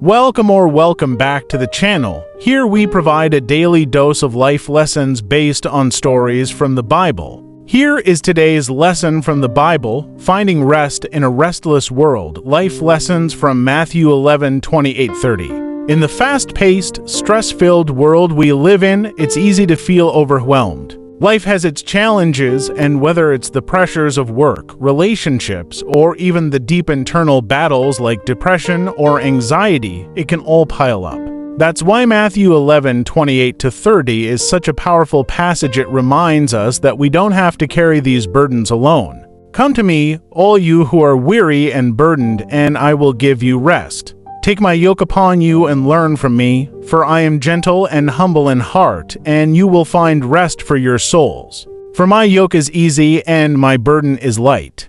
Welcome back to the channel. Here we provide a daily dose of life lessons based on stories from the Bible. Here is today's lesson from the Bible, Finding Rest in a Restless World, Life Lessons from Matthew 11:28-30. In the fast-paced, stress-filled world we live in, it's easy to feel overwhelmed. Life has its challenges, and whether it's the pressures of work, relationships, or even the deep internal battles like depression or anxiety, it can all pile up. That's why Matthew 11:28-30 is such a powerful passage. It reminds us that we don't have to carry these burdens alone. Come to me, all you who are weary and burdened, and I will give you rest. Take my yoke upon you and learn from me, for I am gentle and humble in heart, and you will find rest for your souls. For my yoke is easy and my burden is light.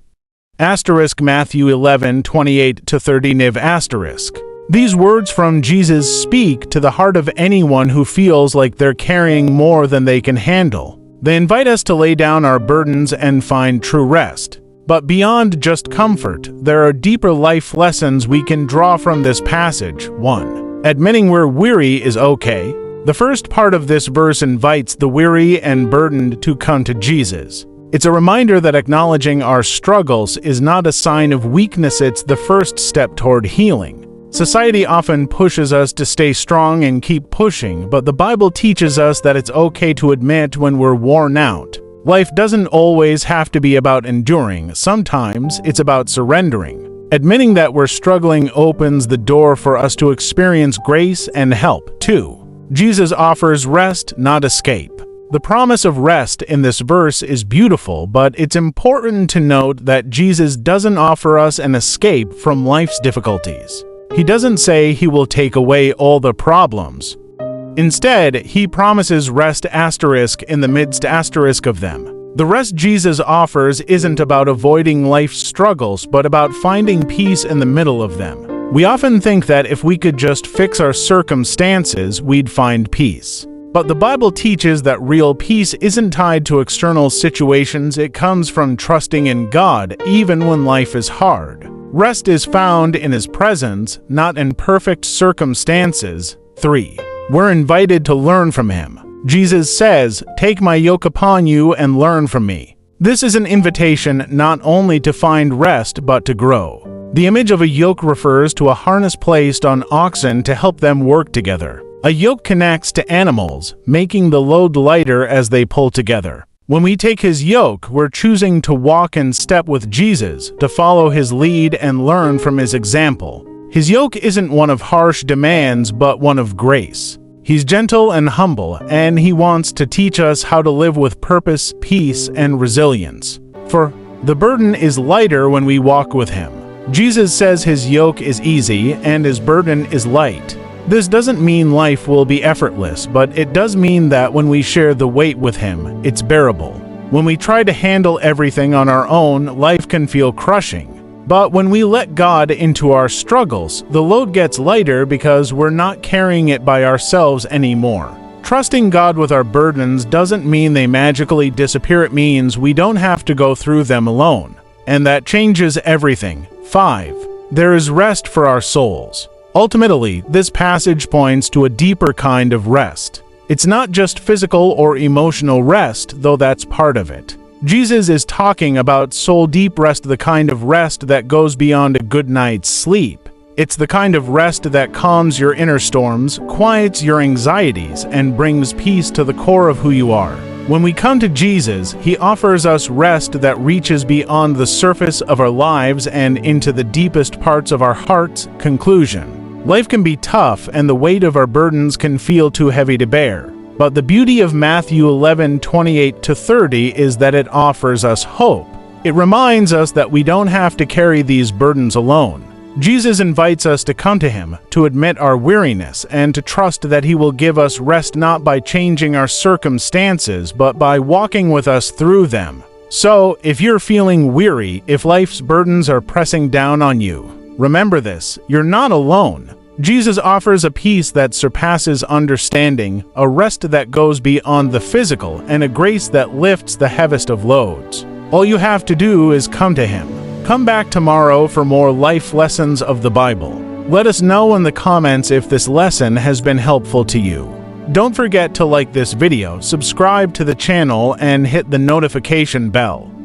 Matthew 11:28-30 *. These words from Jesus speak to the heart of anyone who feels like they're carrying more than they can handle. They invite us to lay down our burdens and find true rest. But beyond just comfort, there are deeper life lessons we can draw from this passage. 1. Admitting we're weary is okay. The first part of this verse invites the weary and burdened to come to Jesus. It's a reminder that acknowledging our struggles is not a sign of weakness, it's the first step toward healing. Society often pushes us to stay strong and keep pushing, but the Bible teaches us that it's okay to admit when we're worn out. Life doesn't always have to be about enduring. Sometimes it's about surrendering. Admitting that we're struggling opens the door for us to experience grace and help. 2. Jesus offers rest, not escape. The promise of rest in this verse is beautiful, but it's important to note that Jesus doesn't offer us an escape from life's difficulties. He doesn't say he will take away all the problems. Instead, he promises rest in the midst of them. The rest Jesus offers isn't about avoiding life's struggles, but about finding peace in the middle of them. We often think that if we could just fix our circumstances, we'd find peace. But the Bible teaches that real peace isn't tied to external situations. It comes from trusting in God, even when life is hard. Rest is found in His presence, not in perfect circumstances. 3. We're invited to learn from Him. Jesus says, "Take my yoke upon you and learn from me." This is an invitation not only to find rest, but to grow. The image of a yoke refers to a harness placed on oxen to help them work together. A yoke connects to animals, making the load lighter as they pull together. When we take His yoke, we're choosing to walk in step with Jesus, to follow His lead and learn from His example. His yoke isn't one of harsh demands, but one of grace. He's gentle and humble, and He wants to teach us how to live with purpose, peace, and resilience. For the burden is lighter when we walk with Him. Jesus says His yoke is easy and His burden is light. This doesn't mean life will be effortless, but it does mean that when we share the weight with Him, it's bearable. When we try to handle everything on our own, life can feel crushing. But when we let God into our struggles, the load gets lighter because we're not carrying it by ourselves anymore. Trusting God with our burdens doesn't mean they magically disappear. It means we don't have to go through them alone. And that changes everything. 5. There is rest for our souls. Ultimately, this passage points to a deeper kind of rest. It's not just physical or emotional rest, though that's part of it. Jesus is talking about soul-deep rest, the kind of rest that goes beyond a good night's sleep. It's the kind of rest that calms your inner storms, quiets your anxieties, and brings peace to the core of who you are. When we come to Jesus, He offers us rest that reaches beyond the surface of our lives and into the deepest parts of our hearts. Conclusion: life can be tough, and the weight of our burdens can feel too heavy to bear. But the beauty of Matthew 11:28-30 is that it offers us hope. It reminds us that we don't have to carry these burdens alone. Jesus invites us to come to Him, to admit our weariness, and to trust that He will give us rest not by changing our circumstances, but by walking with us through them. So, if you're feeling weary, if life's burdens are pressing down on you, remember this: you're not alone. Jesus offers a peace that surpasses understanding, a rest that goes beyond the physical, and a grace that lifts the heaviest of loads. All you have to do is come to Him. Come back tomorrow for more life lessons of the Bible. Let us know in the comments if this lesson has been helpful to you. Don't forget to like this video, subscribe to the channel, and hit the notification bell.